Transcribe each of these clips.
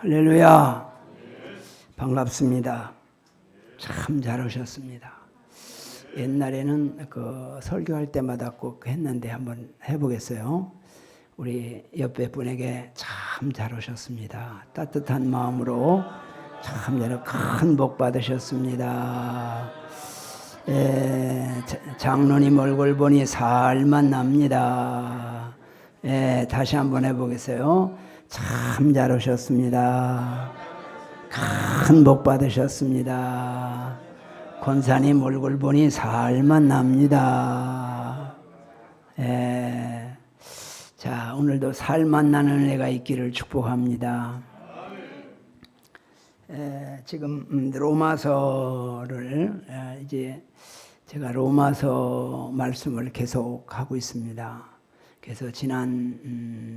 할렐루야. 반갑습니다. 참 잘 오셨습니다. 옛날에는 설교할 때마다 꼭 했는데 한번 해보겠어요. 우리 옆에 분에게 참 잘 오셨습니다. 따뜻한 마음으로 참 큰 복 받으셨습니다. 장로님 얼굴 보니 살만 납니다. 다시 한번 해보겠어요. 참 잘 오셨습니다. 큰 복 받으셨습니다. 권사님 얼굴 보니 살만 납니다. 자, 오늘도 살만 나는 은혜가 있기를 축복합니다. 지금 로마서를 이제 제가 로마서 말씀을 계속 하고 있습니다. 그래서 지난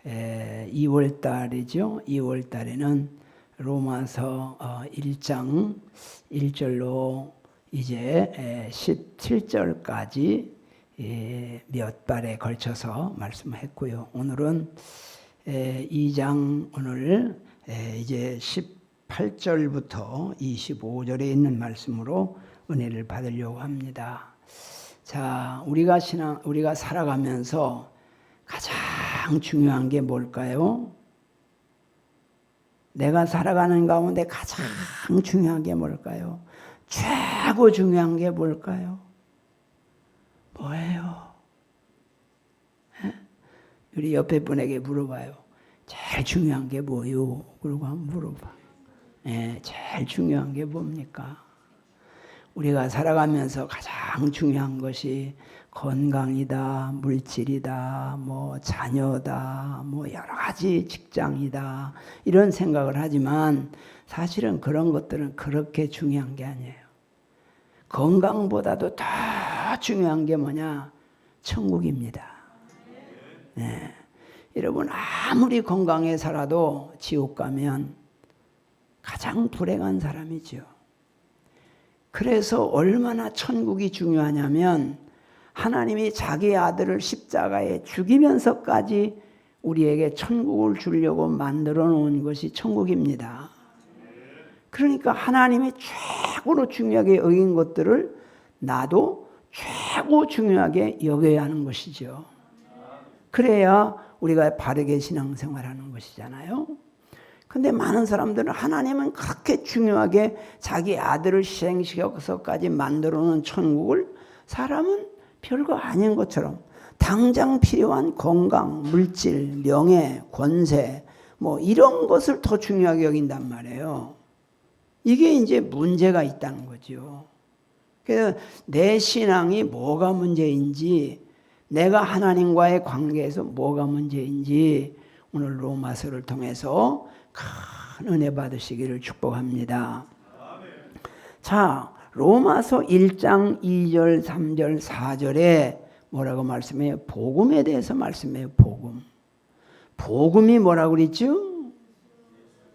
2월 달이죠. 2월 달에는 로마서 1장 1절로 이제 17절까지 몇 발에 걸쳐서 말씀했고요. 오늘은 2장 오늘 이제 18절부터 25절에 있는 말씀으로 은혜를 받으려고 합니다. 자, 우리가 살아가면서 가장 중요한 게 뭘까요? 내가 살아가는 가운데 가장 중요한 게 뭘까요? 최고 중요한 게 뭘까요? 뭐예요? 우리 옆에 분에게 물어봐요. 제일 중요한 게 뭐요? 그러고 한번 물어봐. 제일 중요한 게 뭡니까? 우리가 살아가면서 가장 중요한 것이 건강이다, 물질이다, 자녀다, 여러 가지 직장이다, 이런 생각을 하지만 사실은 그런 것들은 그렇게 중요한 게 아니에요. 건강보다도 더 중요한 게 뭐냐? 천국입니다. 여러분, 아무리 건강해 살아도 지옥 가면 가장 불행한 사람이죠. 그래서 얼마나 천국이 중요하냐면 하나님이 자기 아들을 십자가에 죽이면서까지 우리에게 천국을 주려고 만들어 놓은 것이 천국입니다. 그러니까 하나님이 최고로 중요하게 여긴 것들을 나도 최고 중요하게 여겨야 하는 것이죠. 그래야 우리가 바르게 신앙생활하는 것이잖아요. 근데 많은 사람들은 하나님은 그렇게 중요하게 자기 아들을 희생시켜서까지 만들어 놓은 천국을 사람은 별거 아닌 것처럼 당장 필요한 건강, 물질, 명예, 권세 이런 것을 더 중요하게 여긴단 말이에요. 이게 이제 문제가 있다는 거죠. 그래서 내 신앙이 뭐가 문제인지, 내가 하나님과의 관계에서 뭐가 문제인지 오늘 로마서를 통해서 큰 은혜 받으시기를 축복합니다. 자, 로마서 1장 2절, 3절, 4절에 뭐라고 말씀해요? 복음에 대해서 말씀해요. 복음이 뭐라고 그랬죠?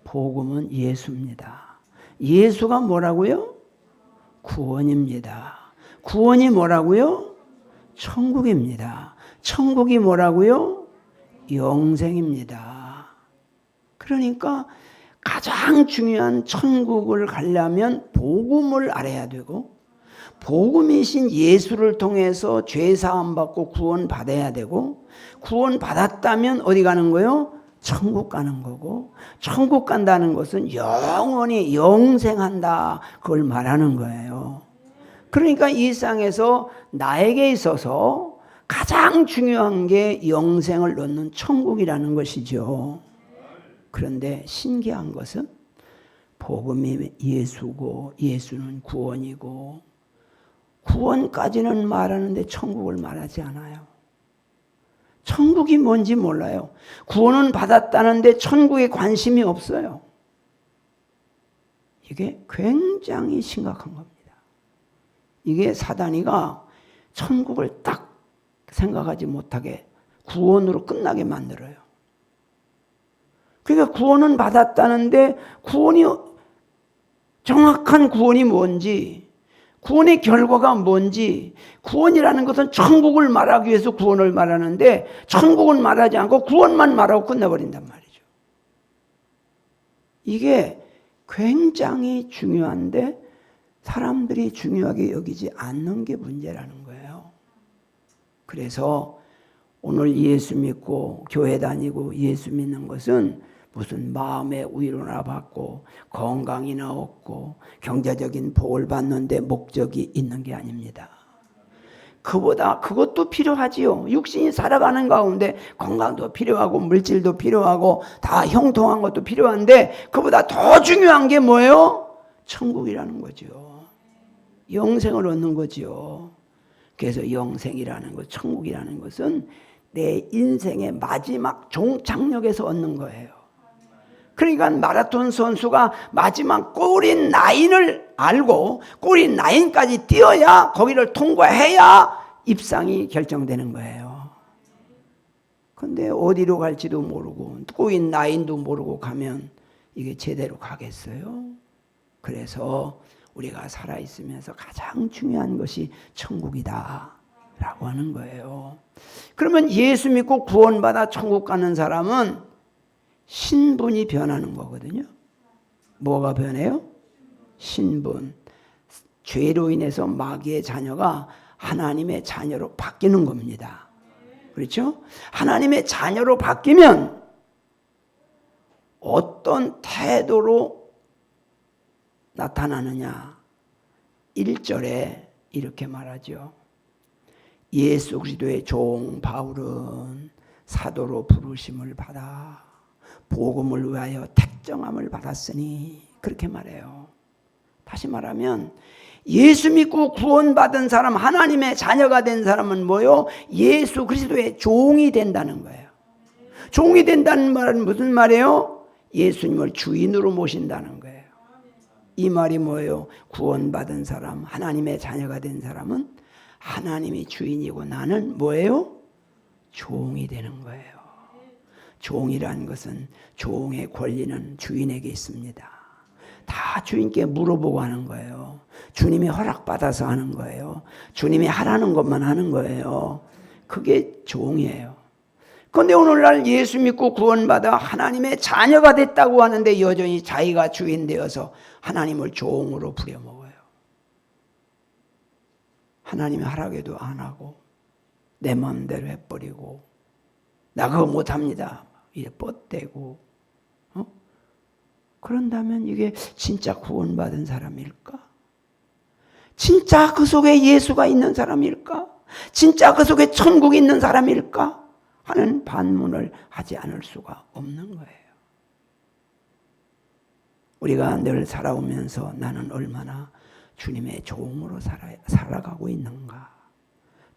복음은 예수입니다. 예수가 뭐라고요? 구원입니다. 구원이 뭐라고요? 천국입니다. 천국이 뭐라고요? 영생입니다. 그러니까 가장 중요한 천국을 가려면 복음을 알아야 되고, 복음이신 예수를 통해서 죄 사함 받고 구원 받아야 되고, 구원 받았다면 어디 가는 거요? 천국 가는 거고, 천국 간다는 것은 영원히 영생한다, 그걸 말하는 거예요. 그러니까 이 세상에서 나에게 있어서 가장 중요한 게 영생을 얻는 천국이라는 것이죠. 그런데 신기한 것은 복음이 예수고 예수는 구원이고, 구원까지는 말하는데 천국을 말하지 않아요. 천국이 뭔지 몰라요. 구원은 받았다는데 천국에 관심이 없어요. 이게 굉장히 심각한 겁니다. 이게 사단이가 천국을 딱 생각하지 못하게 구원으로 끝나게 만들어요. 그러니까 구원은 받았다는데 정확한 구원이 뭔지, 구원의 결과가 뭔지, 구원이라는 것은 천국을 말하기 위해서 구원을 말하는데 천국은 말하지 않고 구원만 말하고 끝내버린단 말이죠. 이게 굉장히 중요한데 사람들이 중요하게 여기지 않는 게 문제라는 거예요. 그래서 오늘 예수 믿고 교회 다니고 예수 믿는 것은 무슨 마음의 위로나 받고 건강이나 얻고 경제적인 복을 받는데 목적이 있는 게 아닙니다. 그보다 그것도 필요하지요. 육신이 살아가는 가운데 건강도 필요하고 물질도 필요하고 다 형통한 것도 필요한데 그보다 더 중요한 게 뭐예요? 천국이라는 거죠. 영생을 얻는 거죠. 그래서 영생이라는 것, 천국이라는 것은 내 인생의 마지막 종착역에서 얻는 거예요. 그러니까 마라톤 선수가 마지막 골인 라인을 알고 골인 라인까지 뛰어야 거기를 통과해야 입상이 결정되는 거예요. 그런데 어디로 갈지도 모르고 골인 라인도 모르고 가면 이게 제대로 가겠어요? 그래서 우리가 살아있으면서 가장 중요한 것이 천국이다 라고 하는 거예요. 그러면 예수 믿고 구원받아 천국 가는 사람은 신분이 변하는 거거든요. 뭐가 변해요? 신분. 죄로 인해서 마귀의 자녀가 하나님의 자녀로 바뀌는 겁니다. 그렇죠? 하나님의 자녀로 바뀌면 어떤 태도로 나타나느냐? 1절에 이렇게 말하죠. 예수 그리스도의 종 바울은 사도로 부르심을 받아 복음을 위하여 택정함을 받았으니 그렇게 말해요. 다시 말하면 예수 믿고 구원받은 사람, 하나님의 자녀가 된 사람은 뭐요? 예수 그리스도의 종이 된다는 거예요. 종이 된다는 말은 무슨 말이에요? 예수님을 주인으로 모신다는 거예요. 이 말이 뭐예요? 구원받은 사람, 하나님의 자녀가 된 사람은 하나님이 주인이고 나는 뭐예요? 종이 되는 거예요. 종이라는 것은 종의 권리는 주인에게 있습니다. 다 주인께 물어보고 하는 거예요. 주님이 허락받아서 하는 거예요. 주님이 하라는 것만 하는 거예요. 그게 종이에요. 그런데 오늘날 예수 믿고 구원받아 하나님의 자녀가 됐다고 하는데 여전히 자기가 주인 되어서 하나님을 종으로 부려먹어요. 하나님이 하라고도 안 하고 내 마음대로 해버리고 나 그거 못합니다. 이래 뻗대고 그런다면 이게 진짜 구원받은 사람일까? 진짜 그 속에 예수가 있는 사람일까? 진짜 그 속에 천국이 있는 사람일까? 하는 반문을 하지 않을 수가 없는 거예요. 우리가 늘 살아오면서 나는 얼마나 주님의 종으로 살아가고 있는가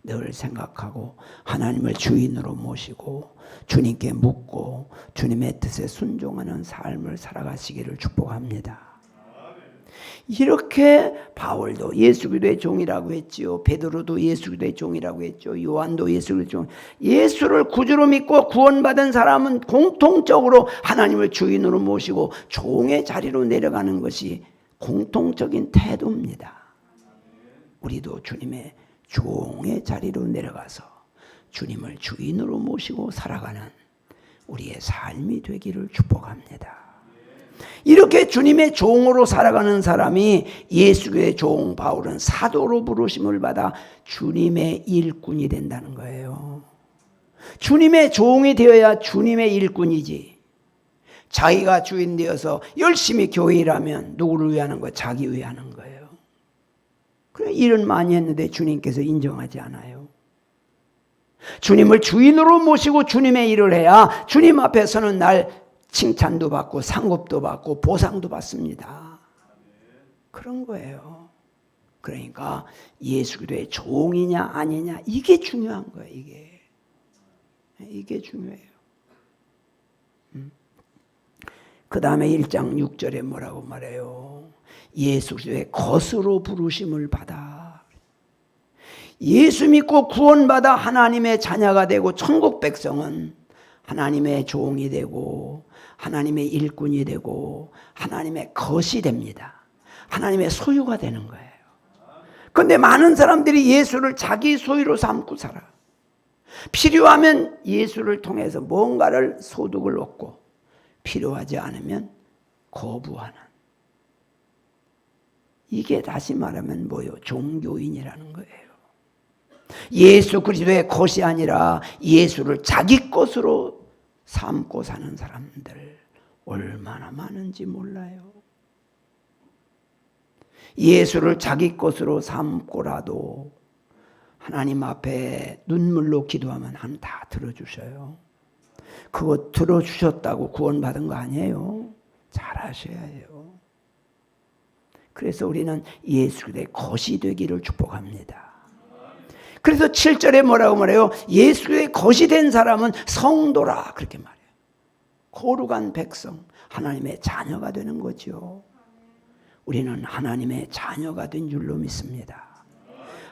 늘 생각하고 하나님을 주인으로 모시고 주님께 묻고 주님의 뜻에 순종하는 삶을 살아가시기를 축복합니다. 이렇게 바울도 예수 그리스도의 종이라고 했지요. 베드로도 예수 그리스도의 종이라고 했죠. 요한도 예수 그리스도의 종. 예수를 구주로 믿고 구원받은 사람은 공통적으로 하나님을 주인으로 모시고 종의 자리로 내려가는 것이 공통적인 태도입니다. 우리도 주님의 종의 자리로 내려가서 주님을 주인으로 모시고 살아가는 우리의 삶이 되기를 축복합니다. 이렇게 주님의 종으로 살아가는 사람이 예수의 종 바울은 사도로 부르심을 받아 주님의 일꾼이 된다는 거예요. 주님의 종이 되어야 주님의 일꾼이지. 자기가 주인 되어서 열심히 교회 일하면 누구를 위하는 거예요? 자기 위하는 거예요. 그래 일은 많이 했는데 주님께서 인정하지 않아요. 주님을 주인으로 모시고 주님의 일을 해야 주님 앞에서는 날 칭찬도 받고 상급도 받고 보상도 받습니다. 그런 거예요. 그러니까 예수 그리스도의 종이냐 아니냐 이게 중요한 거예요. 이게 중요해요. 그 다음에 1장 6절에 뭐라고 말해요? 예수 그리스도의 것으로 부르심을 받아. 예수 믿고 구원받아 하나님의 자녀가 되고 천국 백성은 하나님의 종이 되고 하나님의 일꾼이 되고 하나님의 것이 됩니다. 하나님의 소유가 되는 거예요. 그런데 많은 사람들이 예수를 자기 소유로 삼고 살아. 필요하면 예수를 통해서 뭔가를 소득을 얻고 필요하지 않으면 거부하는, 이게 다시 말하면 뭐요? 종교인이라는 거예요. 예수 그리스도의 것이 아니라 예수를 자기 것으로 삼고 사는 사람들 얼마나 많은지 몰라요. 예수를 자기 것으로 삼고라도 하나님 앞에 눈물로 기도하면 하나님 다 들어주셔요. 그거 들어주셨다고 구원받은 거 아니에요. 잘하셔야 해요. 그래서 우리는 예수 그리스도의 것이 되기를 축복합니다. 그래서 7절에 뭐라고 말해요? 예수 그리스도의 것이 된 사람은 성도라 그렇게 말해요. 거룩한 백성, 하나님의 자녀가 되는 거죠. 우리는 하나님의 자녀가 된 줄로 믿습니다.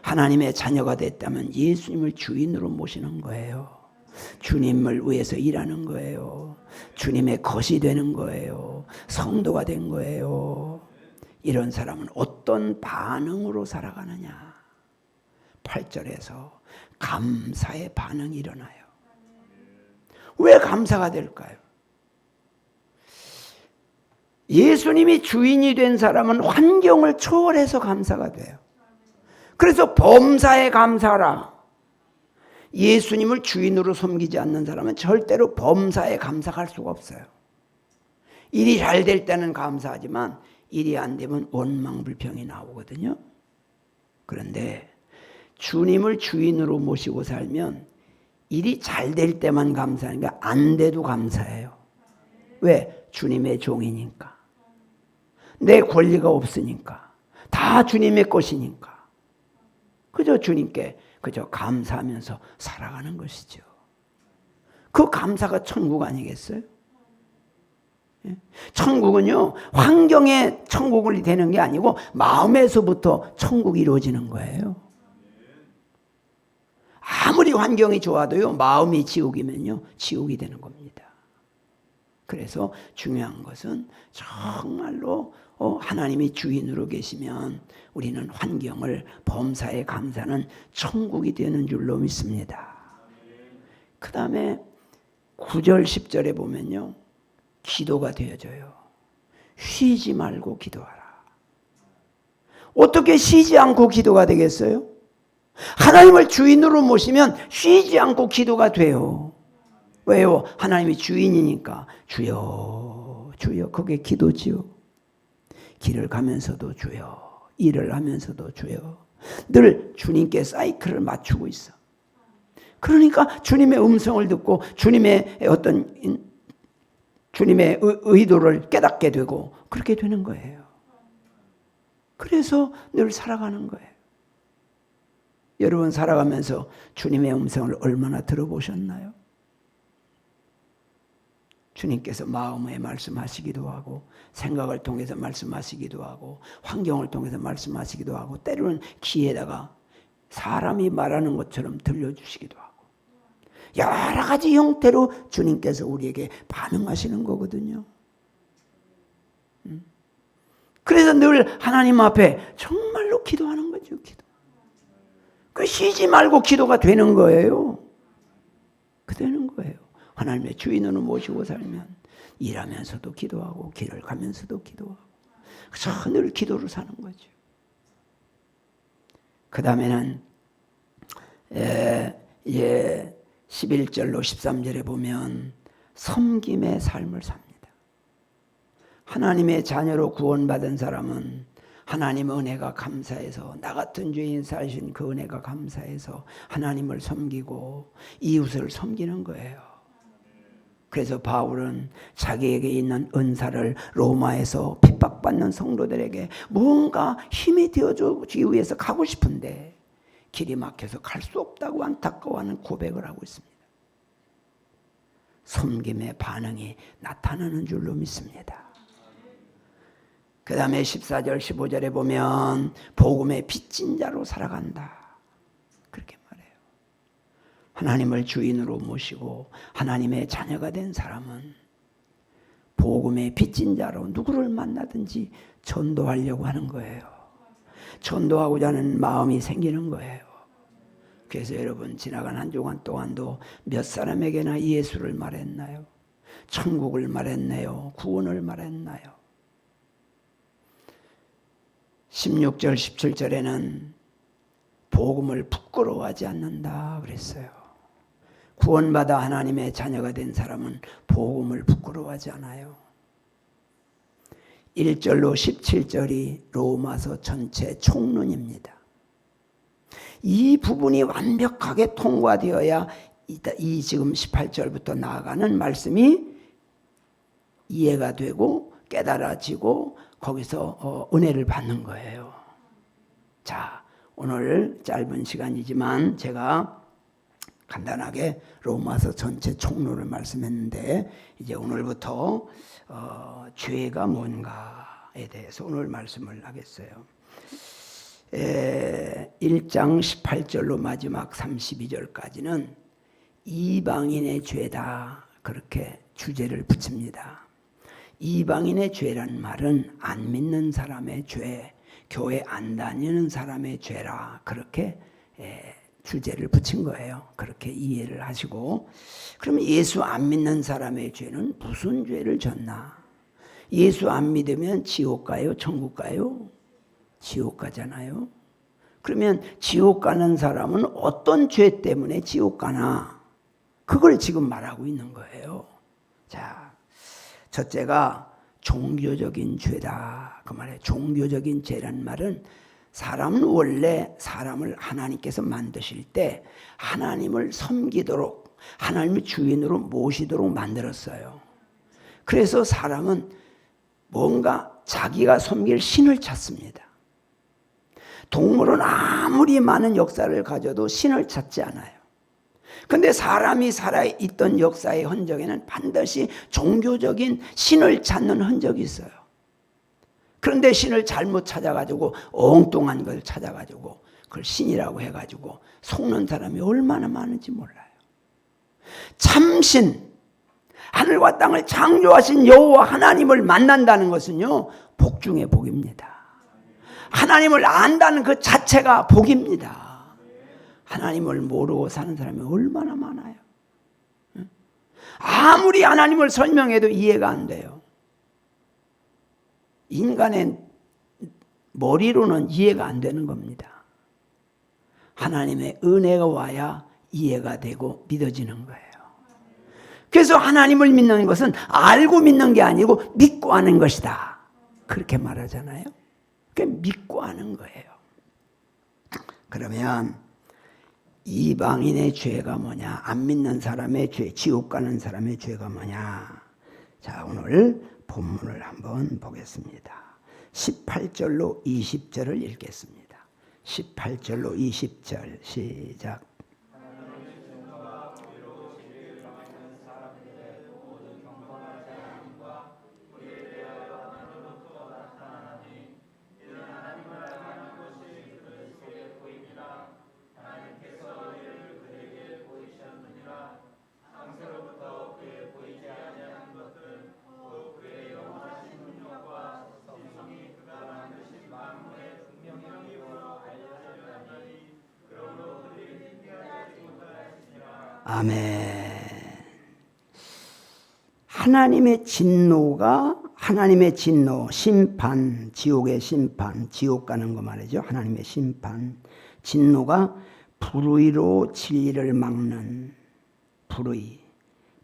하나님의 자녀가 됐다면 예수님을 주인으로 모시는 거예요. 주님을 위해서 일하는 거예요. 주님의 것이 되는 거예요. 성도가 된 거예요. 이런 사람은 어떤 반응으로 살아가느냐? 8절에서 감사의 반응이 일어나요. 왜 감사가 될까요? 예수님이 주인이 된 사람은 환경을 초월해서 감사가 돼요. 그래서 범사에 감사하라. 예수님을 주인으로 섬기지 않는 사람은 절대로 범사에 감사할 수가 없어요. 일이 잘 될 때는 감사하지만 일이 안 되면 원망불평이 나오거든요. 그런데 주님을 주인으로 모시고 살면 일이 잘 될 때만 감사하니까 안 돼도 감사해요. 왜? 주님의 종이니까. 내 권리가 없으니까. 다 주님의 것이니까. 그저 주님께 그저 감사하면서 살아가는 것이죠. 그 감사가 천국 아니겠어요? 천국은요, 환경에 천국이 되는 게 아니고 마음에서부터 천국이 이루어지는 거예요. 아무리 환경이 좋아도요, 마음이 지옥이면요, 지옥이 되는 겁니다. 그래서 중요한 것은 정말로 하나님이 주인으로 계시면 우리는 환경을 범사에 감사하는 천국이 되는 줄로 믿습니다. 그 다음에 9절 10절에 보면요, 기도가 되어져요. 쉬지 말고 기도하라. 어떻게 쉬지 않고 기도가 되겠어요? 하나님을 주인으로 모시면 쉬지 않고 기도가 돼요. 왜요? 하나님이 주인이니까 주여 주여, 그게 기도지요. 길을 가면서도 주여, 일을 하면서도 주여, 늘 주님께 사이클을 맞추고 있어. 그러니까 주님의 음성을 듣고 주님의 주님의 의도를 깨닫게 되고 그렇게 되는 거예요. 그래서 늘 살아가는 거예요. 여러분 살아가면서 주님의 음성을 얼마나 들어보셨나요? 주님께서 마음에 말씀하시기도 하고 생각을 통해서 말씀하시기도 하고 환경을 통해서 말씀하시기도 하고 때로는 귀에다가 사람이 말하는 것처럼 들려주시기도 하고 여러 가지 형태로 주님께서 우리에게 반응하시는 거거든요. 그래서 늘 하나님 앞에 정말로 기도하는 거죠. 기도. 그 쉬지 말고 기도가 되는 거예요. 그 되는 거예요. 하나님의 주인으로 모시고 살면 일하면서도 기도하고 길을 가면서도 기도하고 그래서 늘 기도로 사는 거죠. 그 다음에는 11절로 13절에 보면 섬김의 삶을 삽니다. 하나님의 자녀로 구원받은 사람은 하나님 은혜가 감사해서 나 같은 죄인 살신 그 은혜가 감사해서 하나님을 섬기고 이웃을 섬기는 거예요. 그래서 바울은 자기에게 있는 은사를 로마에서 핍박받는 성도들에게 뭔가 힘이 되어주기 위해서 가고 싶은데 길이 막혀서 갈 수 없다고 안타까워하는 고백을 하고 있습니다. 섬김의 반응이 나타나는 줄로 믿습니다. 그 다음에 14절 15절에 보면 복음의 빚진 자로 살아간다. 그렇게 말해요. 하나님을 주인으로 모시고 하나님의 자녀가 된 사람은 복음의 빚진 자로 누구를 만나든지 전도하려고 하는 거예요. 전도하고자 하는 마음이 생기는 거예요. 그래서 여러분 지나간 한 주간 동안도 몇 사람에게나 예수를 말했나요? 천국을 말했나요? 구원을 말했나요? 16절 17절에는 복음을 부끄러워하지 않는다 그랬어요. 구원받아 하나님의 자녀가 된 사람은 복음을 부끄러워하지 않아요. 1절로 17절이 로마서 전체 총론입니다. 이 부분이 완벽하게 통과되어야 이 지금 18절부터 나아가는 말씀이 이해가 되고 깨달아지고 거기서 은혜를 받는 거예요. 자, 오늘 짧은 시간이지만 제가 간단하게 로마서 전체 총론을 말씀했는데 이제 오늘부터 죄가 뭔가에 대해서 오늘 말씀을 하겠어요. 1장 18절로 마지막 32절까지는 이방인의 죄다 그렇게 주제를 붙입니다. 이방인의 죄란 말은 안 믿는 사람의 죄, 교회 안 다니는 사람의 죄라 그렇게 주제를 붙인 거예요. 그렇게 이해를 하시고, 그럼 예수 안 믿는 사람의 죄는 무슨 죄를 졌나? 예수 안 믿으면 지옥 가요? 천국 가요? 지옥 가잖아요. 그러면 지옥 가는 사람은 어떤 죄 때문에 지옥 가나? 그걸 지금 말하고 있는 거예요. 자, 첫째가 종교적인 죄다. 그 말에 종교적인 죄란 말은 사람은 원래 사람을 하나님께서 만드실 때 하나님을 섬기도록 하나님의 주인으로 모시도록 만들었어요. 그래서 사람은 뭔가 자기가 섬길 신을 찾습니다. 동물은 아무리 많은 역사를 가져도 신을 찾지 않아요. 그런데 사람이 살아있던 역사의 흔적에는 반드시 종교적인 신을 찾는 흔적이 있어요. 그런데 신을 잘못 찾아가지고 엉뚱한 걸 찾아가지고 그걸 신이라고 해가지고 속는 사람이 얼마나 많은지 몰라요. 참신, 하늘과 땅을 창조하신 여호와 하나님을 만난다는 것은요, 복 중에 복입니다. 하나님을 안다는 그 자체가 복입니다. 하나님을 모르고 사는 사람이 얼마나 많아요. 아무리 하나님을 설명해도 이해가 안 돼요. 인간의 머리로는 이해가 안 되는 겁니다. 하나님의 은혜가 와야 이해가 되고 믿어지는 거예요. 그래서 하나님을 믿는 것은 알고 믿는 게 아니고 믿고 하는 것이다. 그렇게 말하잖아요. 그러니까 믿고 하는 거예요. 그러면 이방인의 죄가 뭐냐? 안 믿는 사람의 죄, 지옥 가는 사람의 죄가 뭐냐? 자, 오늘 본문을 한번 보겠습니다. 18절로 20절을 읽겠습니다. 18절로 20절 시작. 아멘. 하나님의 진노가, 하나님의 진노, 심판, 지옥의 심판, 지옥 가는 거 말이죠. 하나님의 심판, 진노가 불의로 진리를 막는 불의.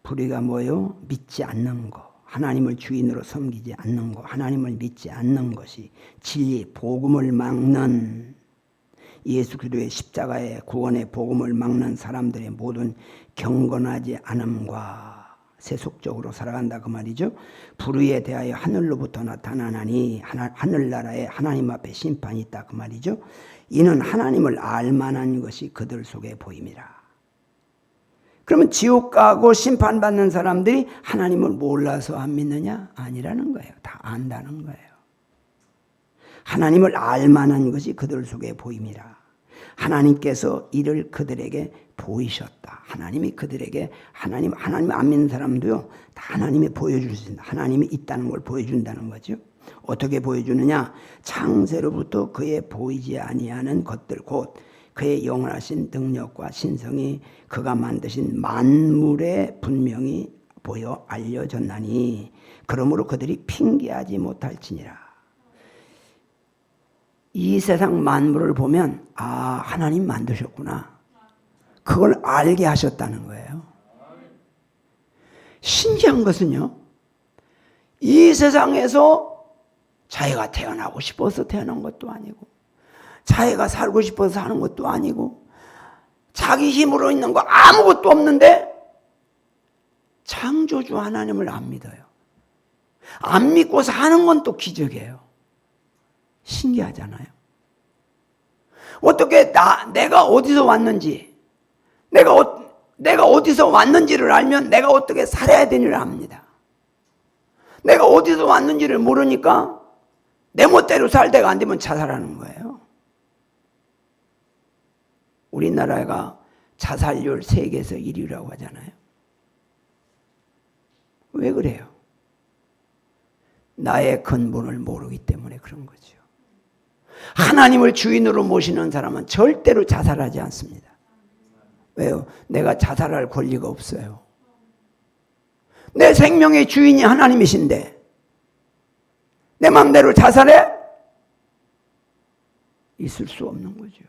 불의가 뭐요? 믿지 않는 거. 하나님을 주인으로 섬기지 않는 거. 하나님을 믿지 않는 것이 진리, 복음을 막는, 예수 그리스도의 십자가의 구원의 복음을 막는 사람들의 모든 경건하지 않음과 세속적으로 살아간다 그 말이죠. 불의에 대하여 하늘로부터 나타나나니 하늘나라에 하나님 앞에 심판이 있다 그 말이죠. 이는 하나님을 알만한 것이 그들 속에 보임이라. 그러면 지옥 가고 심판받는 사람들이 하나님을 몰라서 안 믿느냐? 아니라는 거예요. 다 안다는 거예요. 하나님을 알만한 것이 그들 속에 보임이라. 하나님께서 이를 그들에게 보이셨다. 하나님이 그들에게 하나님 안 믿는 사람도요, 다 하나님이 보여주신다. 하나님이 있다는 걸 보여준다는 거죠. 어떻게 보여주느냐? 창세로부터 그의 보이지 아니하는 것들 곧 그의 영원하신 능력과 신성이 그가 만드신 만물에 분명히 보여 알려졌나니 그러므로 그들이 핑계하지 못할지니라. 이 세상 만물을 보면 하나님 만드셨구나. 그걸 알게 하셨다는 거예요. 신기한 것은요, 이 세상에서 자기가 태어나고 싶어서 태어난 것도 아니고, 자기가 살고 싶어서 사는 것도 아니고, 자기 힘으로 있는 거 아무것도 없는데 창조주 하나님을 안 믿어요. 안 믿고 사는 건 또 기적이에요. 신기하잖아요. 어떻게 내가 어디서 왔는지, 내가 어디서 왔는지를 알면 내가 어떻게 살아야 되는지를 압니다. 내가 어디서 왔는지를 모르니까 내 멋대로 살다가 안 되면 자살하는 거예요. 우리나라가 자살률 세계에서 1위라고 하잖아요. 왜 그래요? 나의 근본을 모르기 때문에 그런 거죠. 하나님을 주인으로 모시는 사람은 절대로 자살하지 않습니다. 왜요? 내가 자살할 권리가 없어요. 내 생명의 주인이 하나님이신데 내 마음대로 자살해? 있을 수 없는 거죠.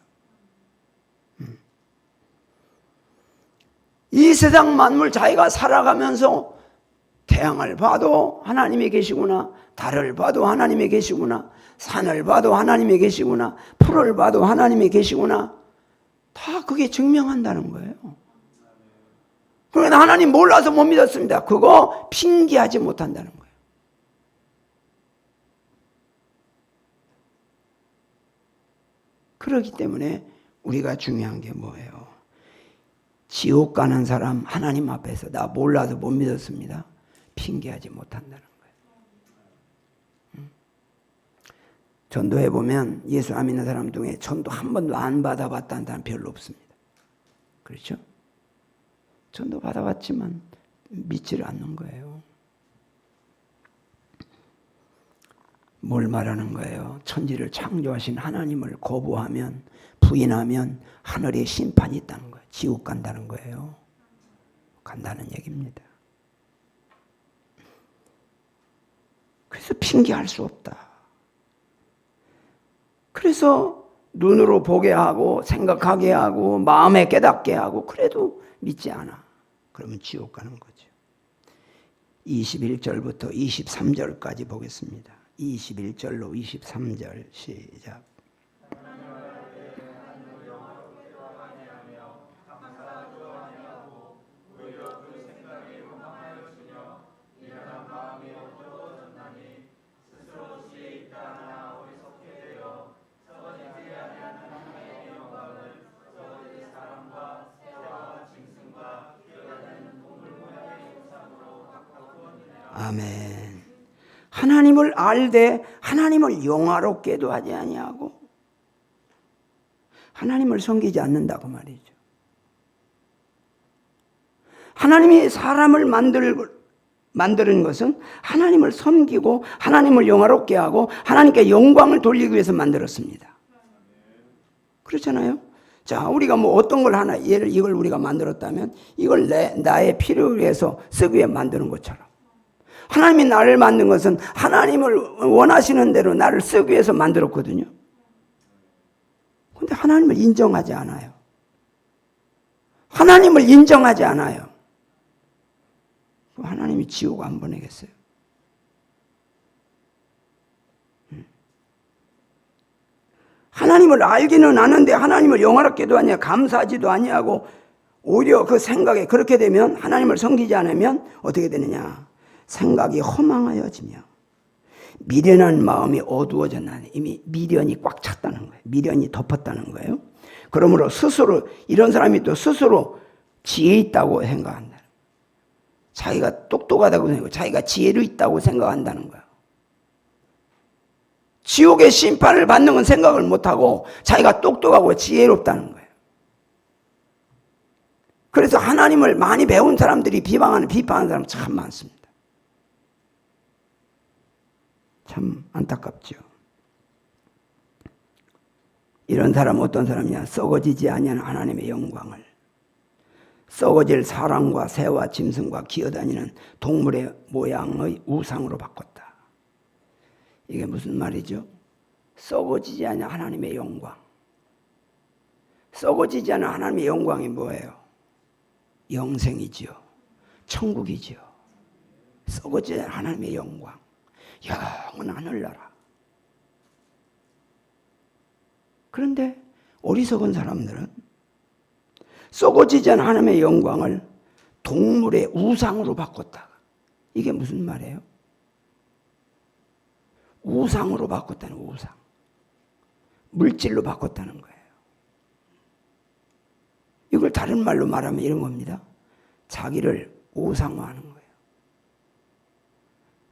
이 세상 만물 자기가 살아가면서 태양을 봐도 하나님이 계시구나, 달을 봐도 하나님이 계시구나, 산을 봐도 하나님이 계시구나, 풀을 봐도 하나님이 계시구나, 다 그게 증명한다는 거예요. 그러나 하나님 몰라서 못 믿었습니다. 그거 핑계하지 못한다는 거예요. 그렇기 때문에 우리가 중요한 게 뭐예요? 지옥 가는 사람 하나님 앞에서 나 몰라서 못 믿었습니다. 핑계하지 못한다는 거예요. 전도해 보면 예수 안 믿는 사람 중에 전도 한 번도 안 받아봤다는 사람 별로 없습니다. 그렇죠? 전도 받아봤지만 믿지를 않는 거예요. 뭘 말하는 거예요? 천지를 창조하신 하나님을 거부하면, 부인하면 하늘에 심판이 있다는 거예요. 지옥 간다는 거예요. 간다는 얘기입니다. 그래서 핑계할 수 없다. 그래서 눈으로 보게 하고 생각하게 하고 마음에 깨닫게 하고 그래도 믿지 않아. 그러면 지옥 가는 거죠. 21절부터 23절까지 보겠습니다. 21절로 23절 시작. 아멘. 하나님을 알되 하나님을 영화롭게도 하지 아니하고 하나님을 섬기지 않는다고 말이죠. 하나님이 사람을 만드는 것은 하나님을 섬기고 하나님을 영화롭게 하고 하나님께 영광을 돌리기 위해서 만들었습니다. 그렇잖아요. 자, 우리가 뭐 어떤 걸 하나, 이걸 우리가 만들었다면 이걸 나의 필요를 위해서 쓰기 위해 만드는 것처럼 하나님이 나를 만든 것은 하나님을 원하시는 대로 나를 쓰기 위해서 만들었거든요. 그런데 하나님을 인정하지 않아요. 하나님을 인정하지 않아요. 하나님이 지옥 안 보내겠어요? 하나님을 알기는 아는데 하나님을 영화롭게도 아니야 감사하지도 아니하고 오히려 그 생각에 그렇게 되면 하나님을 섬기지 않으면 어떻게 되느냐? 생각이 허망하여지며 미련한 마음이 어두워졌나니 이미 미련이 꽉 찼다는 거예요. 미련이 덮었다는 거예요. 그러므로 스스로 이런 사람이 또 스스로 지혜 있다고 생각한다. 자기가 똑똑하다고 생각하고 자기가 지혜로 있다고 생각한다는 거예요. 지옥의 심판을 받는 건 생각을 못하고 자기가 똑똑하고 지혜롭다는 거예요. 그래서 하나님을 많이 배운 사람들이 비판하는 사람 참 많습니다. 참 안타깝죠. 이런 사람 어떤 사람이냐? 썩어지지 아니하는 하나님의 영광을 썩어질 사람과 새와 짐승과 기어다니는 동물의 모양의 우상으로 바꿨다. 이게 무슨 말이죠? 썩어지지 않는 하나님의 영광. 썩어지지 않는 하나님의 영광이 뭐예요? 영생이지요. 천국이지요. 썩어지지 않는 하나님의 영광. 영원한 하늘나라. 그런데 어리석은 사람들은 썩어지지 않는 하나님의 영광을 동물의 우상으로 바꿨다. 이게 무슨 말이에요? 우상으로 바꿨다는 우상. 물질로 바꿨다는 거예요. 이걸 다른 말로 말하면 이런 겁니다. 자기를 우상화하는 거예요.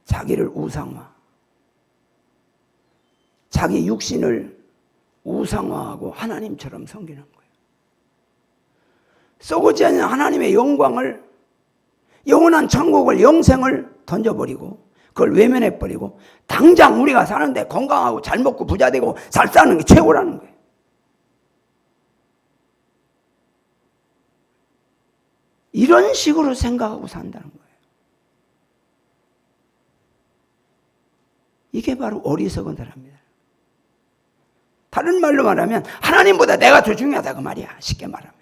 자기를 우상화. 자기 육신을 우상화하고 하나님처럼 섬기는 거예요. 썩어지 않는 하나님의 영광을, 영원한 천국을, 영생을 던져버리고 그걸 외면해버리고 당장 우리가 사는데 건강하고 잘 먹고 부자 되고 잘 사는 게 최고라는 거예요. 이런 식으로 생각하고 산다는 거예요. 이게 바로 어리석은 사람입니다. 다른 말로 말하면 하나님보다 내가 더 중요하다 그 말이야. 쉽게 말하면.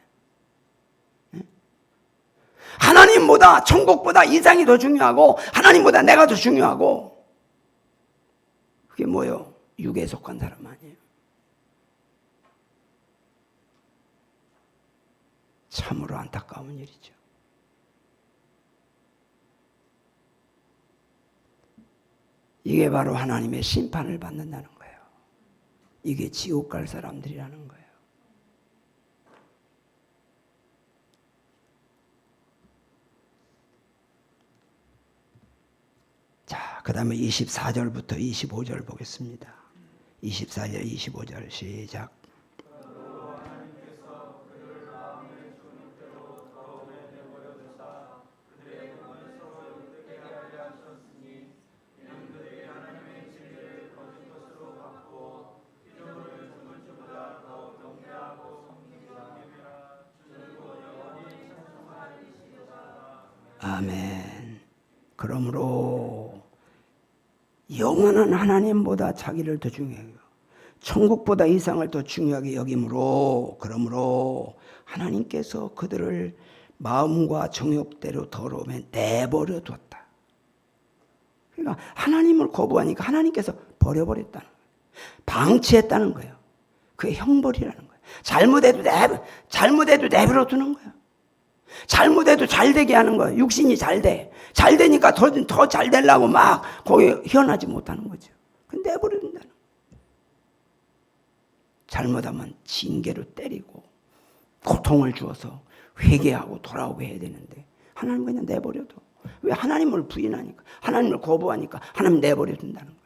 하나님보다 천국보다 이상이 더 중요하고 하나님보다 내가 더 중요하고 그게 뭐예요? 육에 속한 사람 아니에요. 참으로 안타까운 일이죠. 이게 바로 하나님의 심판을 받는다는 거예요. 이게 지옥 갈 사람들이라는 거예요. 자, 그 다음에 24절부터 25절 보겠습니다. 24절, 25절 시작. 아멘. 그러므로 영원한 하나님보다 자기를 더 중요하게, 천국보다 이상을 더 중요하게 여김으로, 그러므로 하나님께서 그들을 마음과 정욕대로 더러움에 내버려 두었다. 그러니까 하나님을 거부하니까 하나님께서 버려버렸다는 거예요. 방치했다는 거예요. 그게 형벌이라는 거예요. 잘못해도 내버려 두는 거예요. 잘못해도 잘 되게 하는 거예요. 육신이 잘 돼. 잘 되니까 더 잘 되려고 막 거기 현하지 못하는 거죠. 근데 내버려 둔다는 거예요. 잘못하면 징계로 때리고 고통을 주어서 회개하고 돌아오게 해야 되는데 하나님 그냥 내버려둬. 왜? 하나님을 부인하니까, 하나님을 거부하니까 하나님 내버려 둔다는 거예요.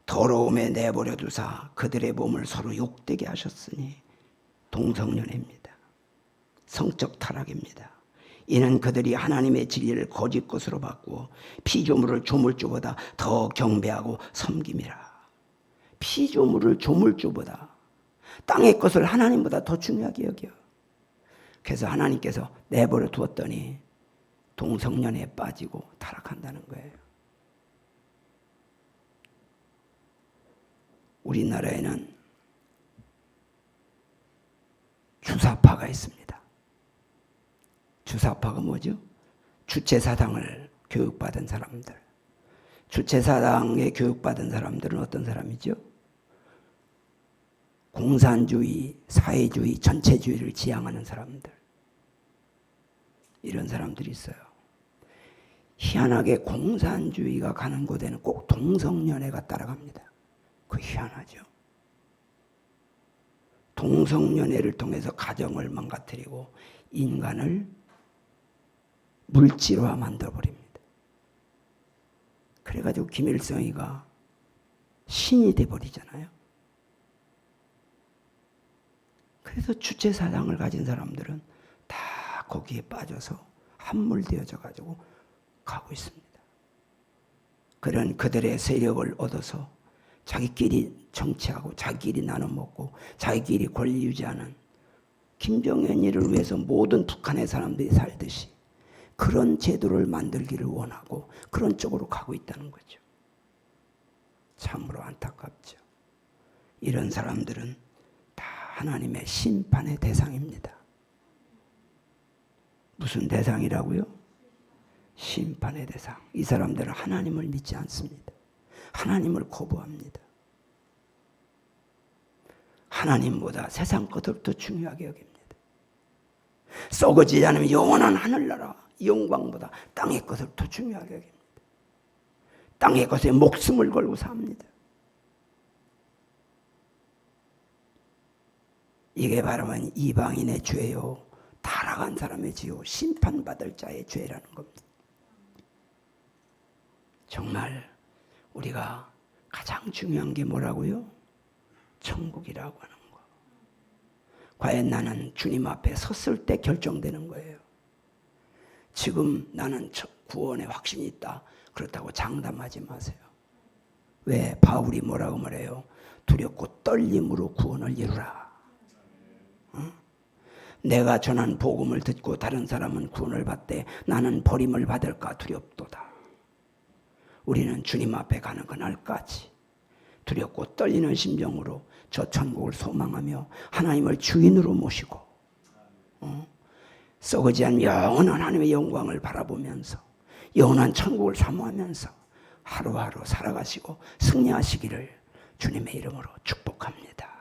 더러움에 내버려 두사 그들의 몸을 서로 욕되게 하셨으니 동성연애입니다. 성적 타락입니다. 이는 그들이 하나님의 진리를 거짓 것으로 바꾸어 피조물을 조물주보다 더 경배하고 섬김이라. 피조물을 조물주보다, 땅의 것을 하나님보다 더 중요하게 여겨. 그래서 하나님께서 내버려 두었더니 동성연애에 빠지고 타락한다는 거예요. 우리나라에는 주사파가 있습니다. 주사파가 뭐죠? 주체사당을 교육받은 사람들. 주체사당에 교육받은 사람들은 어떤 사람이죠? 공산주의, 사회주의, 전체주의를 지향하는 사람들. 이런 사람들이 있어요. 희한하게 공산주의가 가는 곳에는 꼭 동성연애가 따라갑니다. 그 희한하죠. 동성연애를 통해서 가정을 망가뜨리고 인간을 물질화 만들어버립니다. 그래가지고 김일성이가 신이 돼버리잖아요. 그래서 주체사상을 가진 사람들은 다 거기에 빠져서 함몰되어져 가지고 가고 있습니다. 그런 그들의 세력을 얻어서 자기끼리 정치하고 자기끼리 나눠 먹고 자기끼리 권리 유지하는 김정은이를 위해서 모든 북한의 사람들이 살듯이 그런 제도를 만들기를 원하고 그런 쪽으로 가고 있다는 거죠. 참으로 안타깝죠. 이런 사람들은 다 하나님의 심판의 대상입니다. 무슨 대상이라고요? 심판의 대상. 이 사람들은 하나님을 믿지 않습니다. 하나님을 거부합니다. 하나님보다 세상 것을 더 중요하게 여깁니다. 썩어지지 않으면 영원한 하늘나라 영광보다 땅의 것을 더 중요하게 여깁니다. 땅의 것에 목숨을 걸고 삽니다. 이게 바로 이방인의 죄요, 타락한 사람의 죄요, 심판받을 자의 죄라는 겁니다. 정말 우리가 가장 중요한 게 뭐라고요? 천국이라고 하는 거. 과연 나는 주님 앞에 섰을 때 결정되는 거예요. 지금 나는 구원의 확신이 있다. 그렇다고 장담하지 마세요. 왜? 바울이 뭐라고 말해요? 두렵고 떨림으로 구원을 이루라. 내가 전한 복음을 듣고 다른 사람은 구원을 받되 나는 버림을 받을까 두렵도다. 우리는 주님 앞에 가는 그날까지 두렵고 떨리는 심정으로 저 천국을 소망하며 하나님을 주인으로 모시고 썩어지 않은 영원한 하나님의 영광을 바라보면서 영원한 천국을 사모하면서 하루하루 살아가시고 승리하시기를 주님의 이름으로 축복합니다.